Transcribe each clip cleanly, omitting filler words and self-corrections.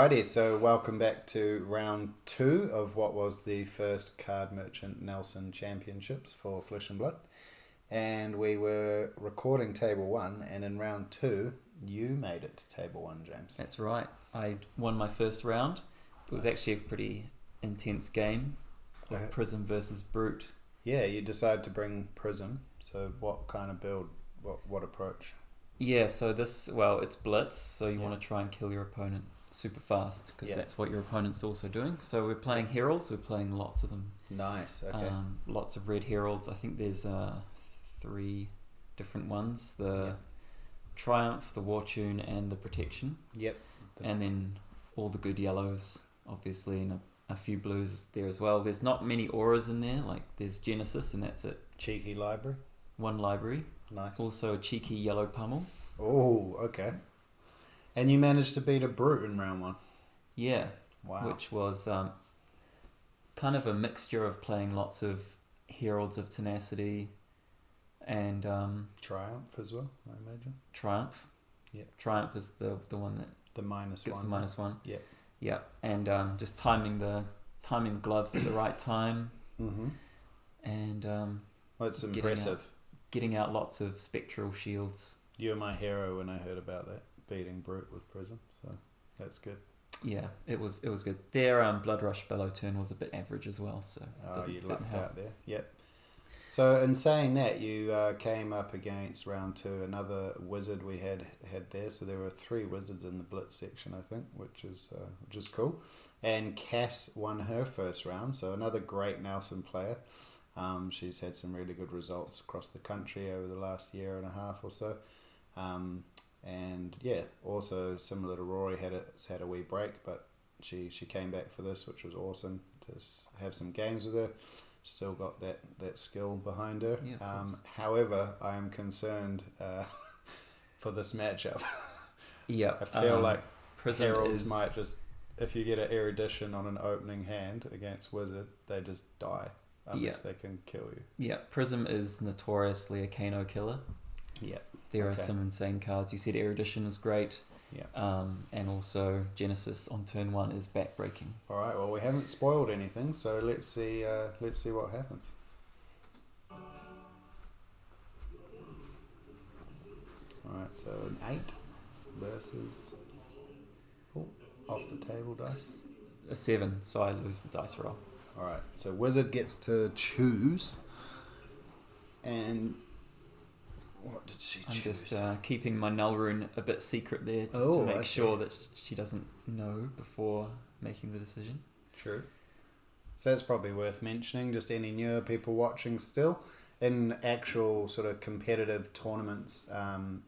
Alrighty, so welcome back to round 2 of what was the first Card Merchant Nelson Championships for Flesh and Blood. And we were recording Table 1, and in round 2, you made it to Table 1, James. That's right. I won my first round. It was actually a pretty intense game of Prism versus Brute. Yeah, you decided to bring Prism. So what kind of build, what approach? Yeah, so it's Blitz, so you want to try and kill your opponent super fast, because that's what your opponent's also doing. So we're playing Heralds, we're playing lots of them. Nice, okay. Lots of red Heralds. I think there's 3 different ones. The Triumph, the War Tune, and the Protection. Yep. And then all the good yellows, obviously, and a few blues there as well. There's not many auras in there, like there's Genesis, and that's it. Cheeky library. 1 library. Nice. Also a cheeky yellow pummel. Oh, okay. And you managed to beat a Brute in round 1. Yeah. Wow. Which was kind of a mixture of playing lots of Heralds of Tenacity and... Triumph as well, I imagine. Triumph. Yeah. Triumph is the one that... The -1. Gives the -1. Yeah. Yeah. And just timing the gloves at the right time. Mm-hmm. And... well, it's impressive. Getting out lots of spectral shields. You were my hero when I heard about that, beating Brute with Prism, so that's good. Yeah, it was good. Their Blood Rush Bellow turn was a bit average as well, so you lucked out there. Yep. So in saying that, you came up against round 2 another wizard we had there. So there were 3 wizards in the Blitz section, I think, which is cool. And Cass won her first round, so another great Nelson player. She's had some really good results across the country over the last year and a half or so. And yeah, also similar to Rory, had a wee break, but she came back for this, which was awesome to have some games with her. Still got that skill behind her. Yeah, however, I am concerned for this matchup. Yeah, I feel like Prism Heralds might just, if you get an Erudition on an opening hand against Wizard, they just die. Unless they can kill you. Yeah, Prism is notoriously a Kano killer. Yeah. There are some insane cards. You said Erudition is great. Yeah. And also Genesis on turn 1 is backbreaking. Alright, well, we haven't spoiled anything, so let's see what happens. Alright, so an 8 versus off the table dice. A 7, so I lose the dice roll. Alright, so Wizard gets to choose. And what did she choose? I'm just keeping my null rune a bit secret there, just to make sure that she doesn't know before making the decision. True. So that's probably worth mentioning, just any newer people watching still. In actual sort of competitive tournaments,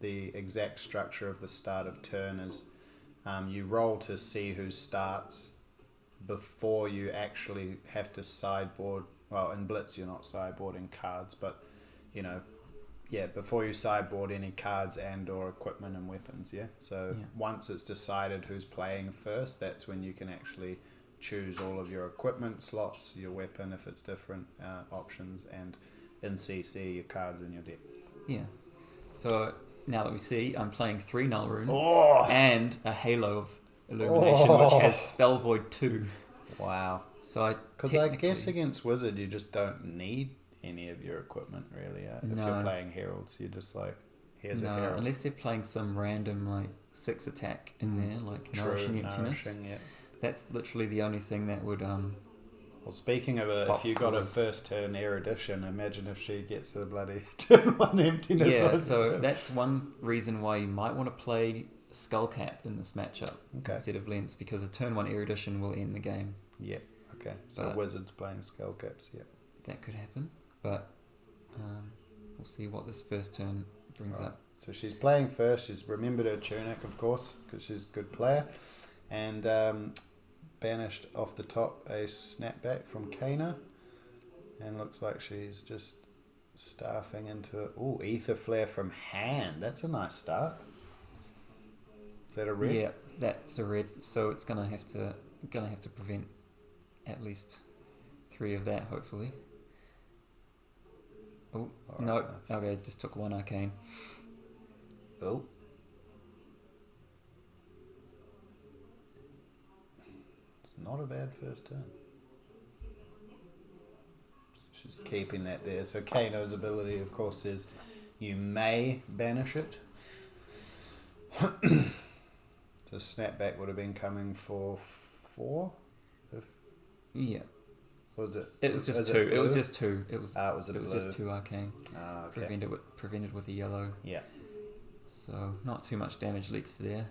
the exact structure of the start of turn is you roll to see who starts before you actually have to sideboard. Well, in Blitz you're not sideboarding cards, but before you sideboard any cards and or equipment and weapons. Once it's decided who's playing first, that's when you can actually choose all of your equipment slots, your weapon if it's different options, and in CC your cards in your deck. Yeah. So now that we see, I'm playing 3 null rune and a Halo of Illumination, which has Spell Void 2. Wow. So because I guess against Wizard you just don't need any of your equipment really. If you're playing Heralds, you're just like, here's a Herald. Unless they're playing some random like 6 attack in there, like Nourishing Emptiness. That's literally the only thing that would well, speaking of if you got a first turn Erudition, imagine if she gets a bloody turn 1 Emptiness. Yeah, so that's one reason why you might want to play Skullcap in this matchup instead of Lens, because a turn 1 Erudition will end the game. Yeah, okay. So Wizards playing Skullcaps, yeah. That could happen, but we'll see what this first turn brings up. So she's playing first. She's remembered her Tunic, of course, because she's a good player. And banished off the top a Snapback from Kano. And looks like she's just staffing into it. Ooh, Ether Flare from hand. That's a nice start. Is that a red? Yeah, that's a red. So it's gonna have to prevent at least 3 of that, hopefully. Oh no! Okay, just took 1 Arcane. Oh. Not a bad first turn. She's keeping that there. So Kano's ability, of course, says you may banish it. So snapback would have been coming for 4? Yeah. Was it? It was just 2. It was just 2. It was just 2 arcane. Okay. Prevented with a yellow. Yeah. So not too much damage leaks there.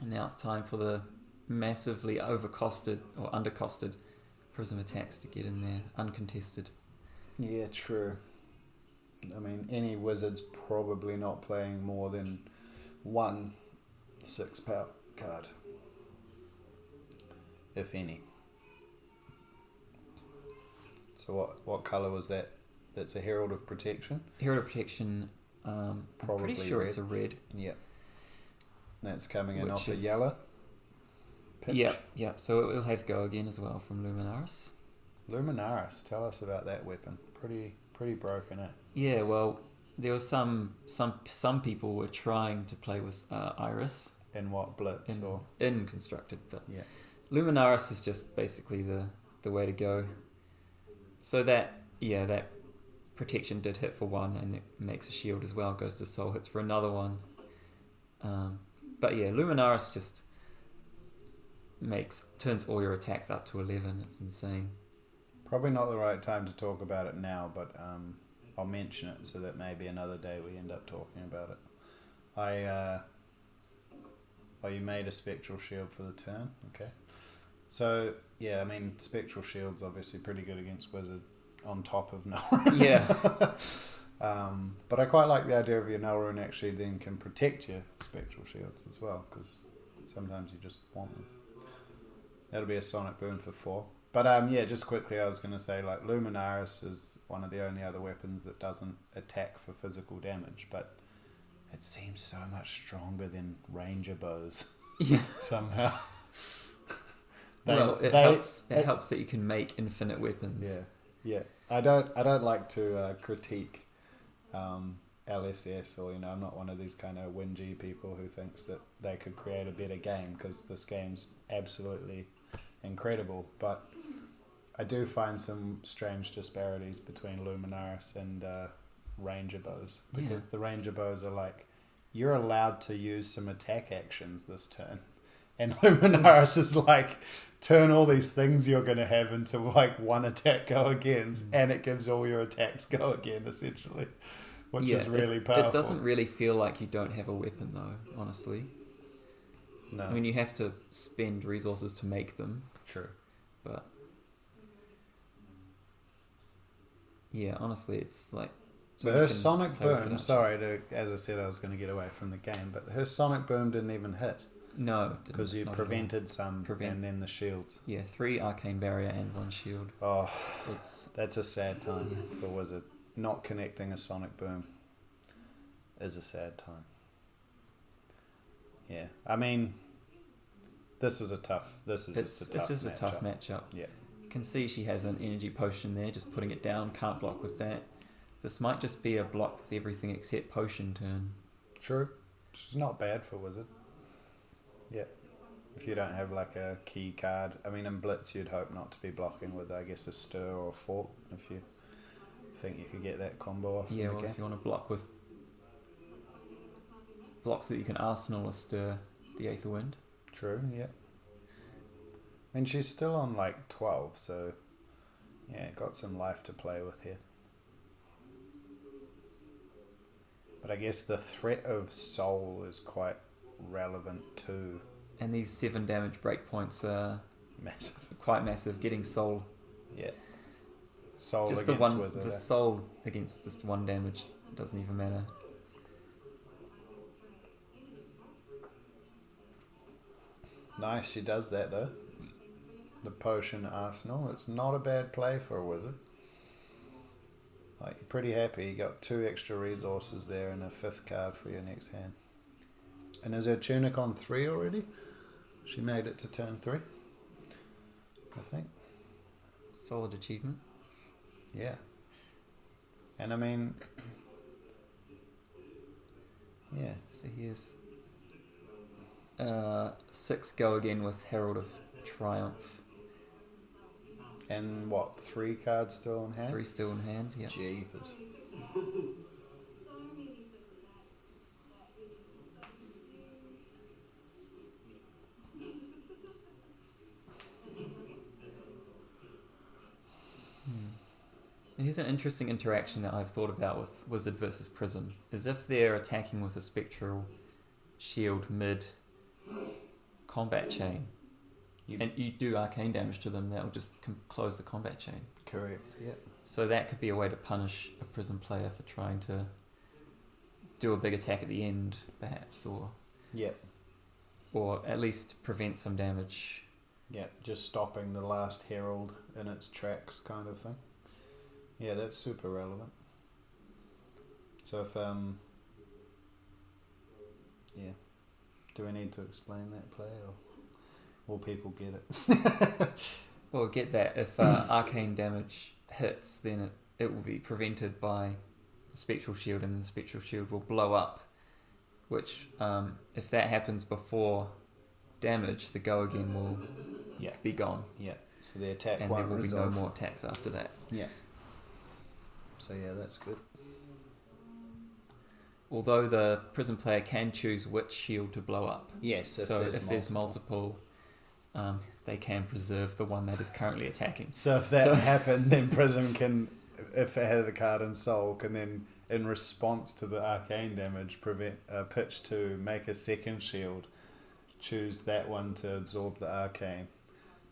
And now it's time for the massively overcosted or undercosted Prism attacks to get in there, uncontested. Yeah, true. I mean, any wizard's probably not playing more than 1 6-power card, if any. So what colour was that? That's a Herald of Protection? Herald of Protection, I'm pretty sure red. It's a red. Yeah. That's coming in off a yellow. Pitch. Yeah. So it'll have go again as well from Luminaris. Luminaris, tell us about that weapon. Pretty broken, eh? Yeah, well, there was some people were trying to play with Iris. In what, Blitz or in constructed, but yeah. Luminaris is just basically the way to go. So that protection did hit for 1, and it makes a shield as well. Goes to soul hits for another 1. But yeah, Luminaris just turns all your attacks up to 11. It's insane. Probably not the right time to talk about it now, but I'll mention it so that maybe another day we end up talking about it. You made a Spectral Shield for the turn, okay. So, yeah, I mean, Spectral Shield's obviously pretty good against Wizard on top of Null. Yeah. But I quite like the idea of your Null Rune actually then can protect your Spectral Shields as well, because sometimes you just want them. That'll be a Sonic Boom for 4. But just quickly, I was going to say, like, Luminaris is one of the only other weapons that doesn't attack for physical damage, but it seems so much stronger than Ranger Bows. Yeah. Somehow. It helps that you can make infinite weapons. Yeah. I don't like to critique LSS, or I'm not one of these kind of whingy people who thinks that they could create a better game, because this game's absolutely incredible, but I do find some strange disparities between Luminaris and Ranger Bows, because the Ranger Bows are like, you're allowed to use some attack actions this turn, and Luminaris is like, turn all these things you're going to have into like 1 attack go agains, and it gives all your attacks go again essentially, which is really powerful. It doesn't really feel like you don't have a weapon though, honestly. No. I mean, you have to spend resources to make them. True. But yeah, honestly, it's like... So her Sonic Boom, sorry, as I said, I was going to get away from the game, but her Sonic Boom didn't even hit. No. Because you prevented some, and then the shields. Yeah, 3 Arcane Barrier and 1 shield. Oh, that's a sad time for Wizard. Not connecting a Sonic Boom is a sad time. Yeah, I mean, this is a tough matchup. Yeah. You can see she has an energy potion there, just putting it down, can't block with that. This might just be a block with everything except potion turn. True. She's not bad for Wizard. Yeah. If you don't have like a key card. I mean, in Blitz you'd hope not to be blocking with, I guess, a Stir or a Fort, if you think you could get that combo off. Yeah, well, if you want to block with blocks that you can Arsenal or Stir the Aether Wind. True, yeah. I mean, she's still on like 12, so yeah, got some life to play with here. But I guess the threat of Soul is quite relevant too. And these 7 damage breakpoints are massive. Quite massive. Getting Soul. Yeah. Soul just against Wizard. The Soul against just 1 damage doesn't even matter. Nice, she does that though. The Potion Arsenal. It's not a bad play for a Wizard. Like, you're pretty happy. You got 2 extra resources there and a 5th card for your next hand. And is her Tunic on 3 already? She made it to turn 3, I think. Solid achievement. Yeah. And I mean, Yeah. So here's 6 go again with Herald of Triumph. And what, 3 cards still in hand? 3 still in hand, yeah. Jeepers. And here's an interesting interaction that I've thought about with Wizard versus Prism, is if they're attacking with a Spectral Shield mid combat chain, and you do arcane damage to them, that'll just close the combat chain. Correct, yeah. So that could be a way to punish a Prism player for trying to do a big attack at the end, perhaps, or at least prevent some damage. Yeah, just stopping the last Herald in its tracks kind of thing. Yeah, that's super relevant. So if, do we need to explain that play, or will people get it? Well, get that. If arcane damage hits, then it will be prevented by the Spectral Shield, and the Spectral Shield will blow up, which, if that happens before damage, the go again will be gone. Yeah, so the attack and won't there will resolve. be no more attacks after that. Yeah. So yeah, that's good. Although the Prism player can choose which shield to blow up. Yes, if there's multiple, they can preserve the one that is currently attacking. So if that happened, then Prism can, if it had a card in Soul, can then, in response to the arcane damage, pitch to make a second shield, choose that one to absorb the arcane,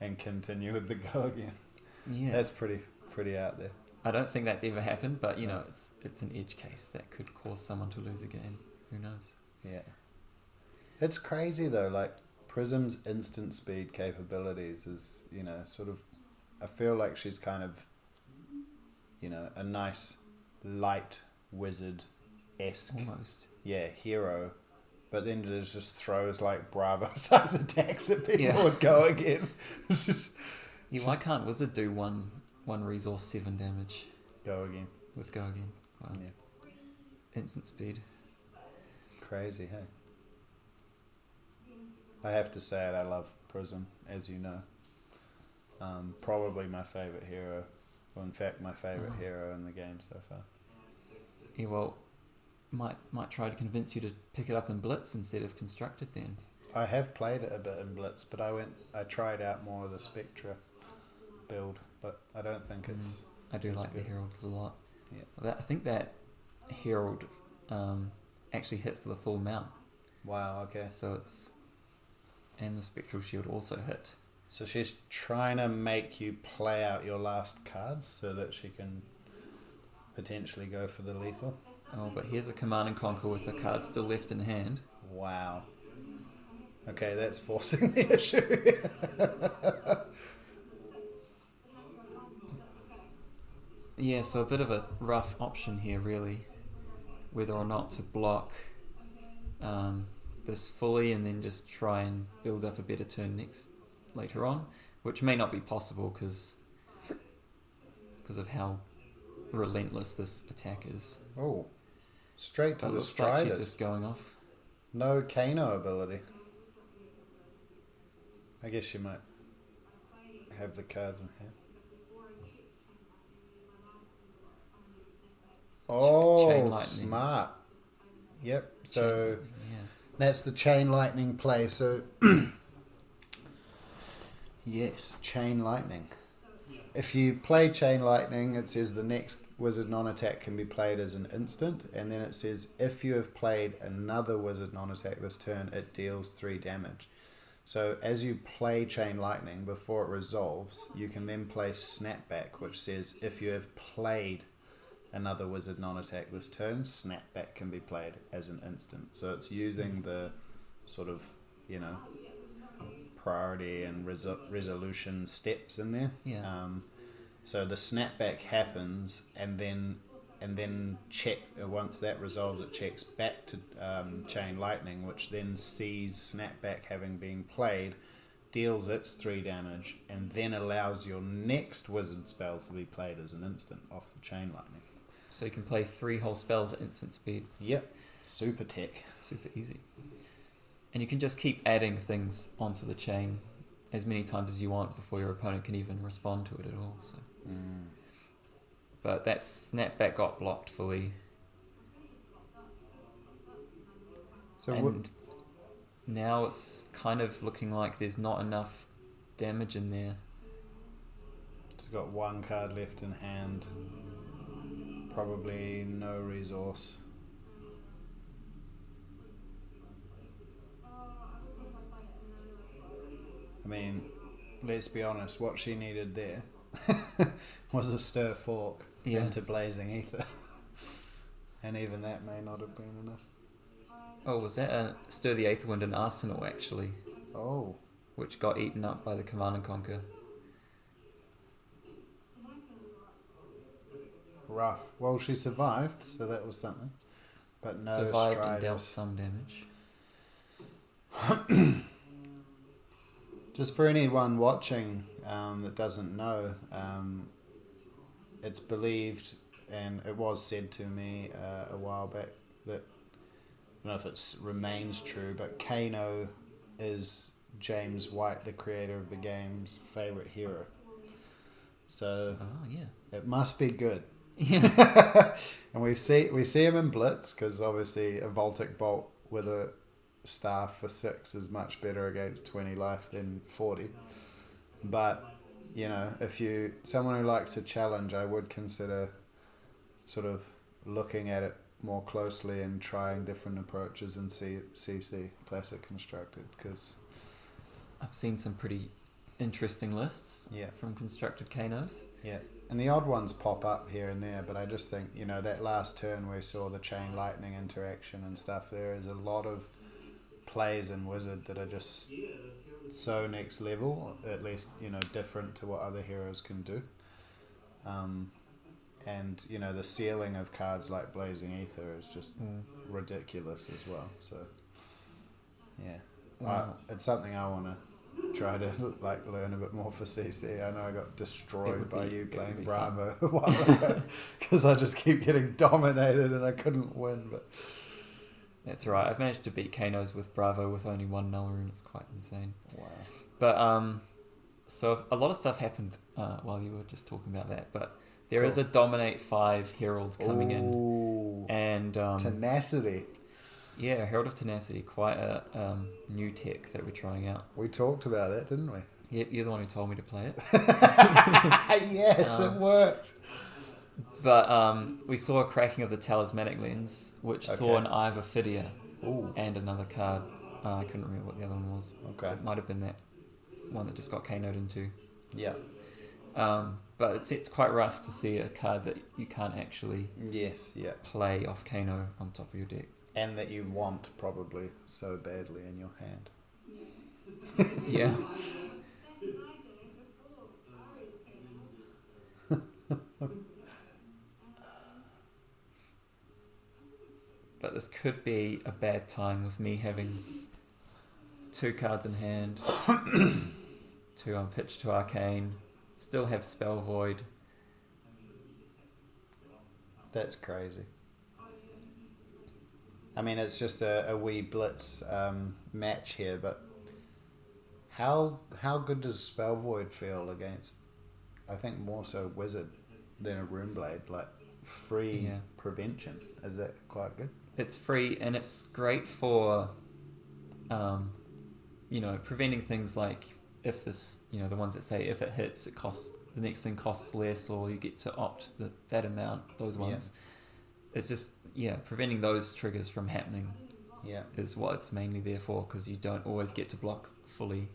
and continue with the go again. Yeah, that's pretty out there. I don't think that's ever happened, but you know, it's an edge case that could cause someone to lose a game. Who knows? Yeah. It's crazy though, like Prism's instant speed capabilities is, you know, sort of, I feel like she's kind of, you know, a nice light wizard-esque. Almost. Yeah, hero. But then there's just throws like Bravo size attacks at people would go again. It's just, why can't Wizard do one resource 7 damage? Go again. With go again. Wow. Yeah. Instant speed. Crazy, hey? I have to say it, I love Prism, as you know. Probably my favourite hero. Well, in fact, my favourite hero in the game so far. Yeah, well, might try to convince you to pick it up in Blitz instead of Constructed then. I have played it a bit in Blitz, but I tried out more of the Spectra build, but I don't think it's... I do like good. The Heralds a lot. Yeah. I think that Herald actually hit for the full mount. Wow, okay. So it's... And the Spectral Shield also hit. So she's trying to make you play out your last cards so that she can potentially go for the lethal. Oh, but here's a Command and Conquer with the card still left in hand. Wow. Okay, that's forcing the issue. Yeah, so a bit of a rough option here, really. Whether or not to block this fully and then just try and build up a better turn later on, which may not be possible because of how relentless this attack is. Oh, straight to the looks Striders. Like she's just going off. No Kano ability. I guess she might have the cards in hand. Oh, smart. Yep, so that's the Chain Lightning play. So, yes, Chain Lightning. If you play Chain Lightning, it says the next Wizard non-attack can be played as an instant, and then it says if you have played another Wizard non-attack this turn, it deals 3 damage. So as you play Chain Lightning, before it resolves, you can then play Snapback, which says if you have played another Wizard non-attack this turn, Snapback can be played as an instant. So it's using the sort of, you know, priority and resolution steps in there. Yeah. So the Snapback happens, and then check once that resolves, it checks back to Chain Lightning, which then sees Snapback having been played, deals its 3 damage, and then allows your next Wizard spell to be played as an instant off the Chain Lightning. So you can play 3 whole spells at instant speed. Yep. Super tech. Super easy. And you can just keep adding things onto the chain as many times as you want before your opponent can even respond to it at all. So. But that snapback got blocked fully. So and now it's kind of looking like there's not enough damage in there. It's got one card left in hand. Probably no resource. I mean, let's be honest, what she needed there was a stir fork into blazing ether. And even that may not have been enough. Oh, was that a Stir the Aetherwind in Arsenal, actually? Oh. Which got eaten up by the Command and Conquer. Rough. Well, she survived, so that was something. But no survived Striders. And dealt some damage. Just for anyone watching that doesn't know, it's believed, and it was said to me a while back, that I don't know if it remains true, but Kano is James White, the creator of the game's favourite hero. So it must be good. Yeah. And we see him in Blitz, because obviously a Voltic Bolt with a staff for 6 is much better against 20 life than 40. But, you know, if someone who likes a challenge, I would consider sort of looking at it more closely and trying different approaches in CC, Classic Constructed, because I've seen some pretty interesting lists from constructed Kanos. Yeah, and the odd ones pop up here and there, but I just think, you know, that last turn we saw the chain lightning interaction and stuff, there is a lot of plays in Wizard that are just so next level, at least, you know, different to what other heroes can do. And, you know, the ceiling of cards like Blazing Ether is just ridiculous as well. So, yeah. Wow. It's something I want to try to learn a bit more for CC. I know I got destroyed by you playing Bravo a while ago because I just keep getting dominated and I couldn't win. But that's right. I've managed to beat Kanos with Bravo with only one null rune. It's quite insane. Wow. But so a lot of stuff happened while you were just talking about that. But there is a Dominate 5 Herald coming in, and Tenacity. Yeah, Herald of Tenacity, quite a new tech that we're trying out. We talked about that, didn't we? Yep, you're the one who told me to play it. Yes, it worked. But we saw a cracking of the Talismanic Lens, which saw an Eye of Ophidia and another card. I couldn't remember what the other one was. Okay. It might have been that one that just got Kano'd into. Yeah. But it's quite rough to see a card that you can't actually play off Kano on top of your deck. And that you want probably so badly in your hand. Yeah. But this could be a bad time with me having 2 cards in hand, 2 on pitch to Arcane, still have Spell Void. That's crazy. I mean, it's just a wee blitz match here, but how good does Spell Void feel against, I think more so Wizard than a Runeblade, like free prevention? Is that quite good? It's free and it's great for, preventing things like if this, the ones that say if it hits, it costs, the next thing costs less, or you get to opt that amount, those ones. Yeah. It's just, preventing those triggers from happening is what it's mainly there for, because you don't always get to block fully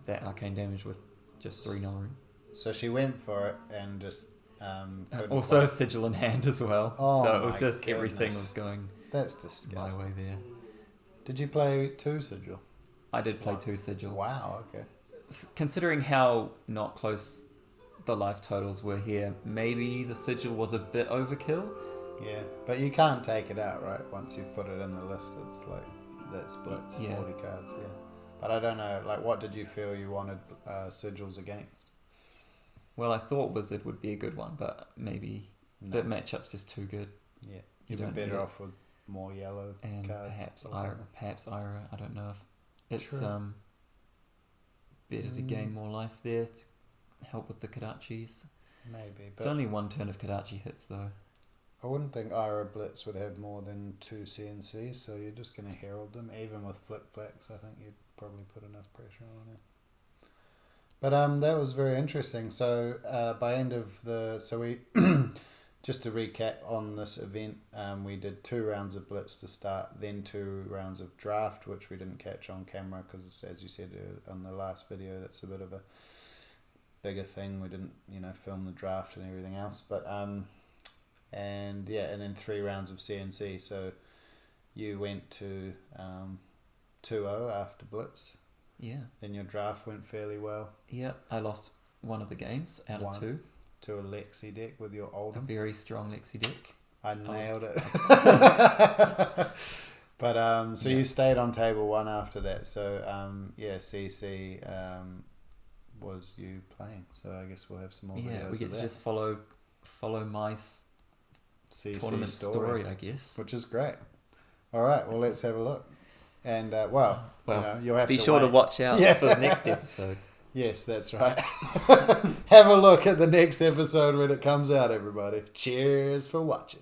that arcane damage with just 3 null rune. So she went for it and just... also a sigil in hand as well. Oh, so it was just everything was going That's disgusting. my way there. Did you play 2 sigil? I did play 2 sigil. Wow, okay. Considering how not close the life totals were here, maybe the sigil was a bit overkill. Yeah, but you can't take it out, right? Once you've put it in the list, it's like that splits 40 cards, But I don't know, like, what did you feel you wanted sigils against? Well, I thought Wizard would be a good one, but maybe the matchup's just too good. Yeah, you'd be better off with more yellow and cards. perhaps Ira. I don't know if it's True. better to gain more life there to help with the Kodachis. Maybe, but It's only one turn of Kodachi hits though. I wouldn't think Ira Blitz would have more than 2 CNCs, so you're just going to herald them. Even with Flick Flacks, I think you'd probably put enough pressure on it. But that was very interesting. So by end of we just to recap on this event, we did 2 rounds of Blitz to start, then 2 rounds of Draft, which we didn't catch on camera because, as you said on the last video, that's a bit of a bigger thing. We didn't, film the draft and everything else. But and then 3 rounds of CNC. So you went to 2-0 after Blitz. Yeah. Then your draft went fairly well. Yeah, I lost one of the games out of 2. To a Lexi deck with your A Oldham. very strong Lexi deck. I nailed it. But you stayed on table 1 after that. So CC was you playing. So I guess we'll have some more videos. Yeah, we get of to that. just follow my CC tournament story, I guess. which is great. All right, well, let's have a look. And you'll have be to sure to wait. watch out for the next episode. Yes, that's right. Have a look at the next episode when it comes out, everybody. Cheers for watching.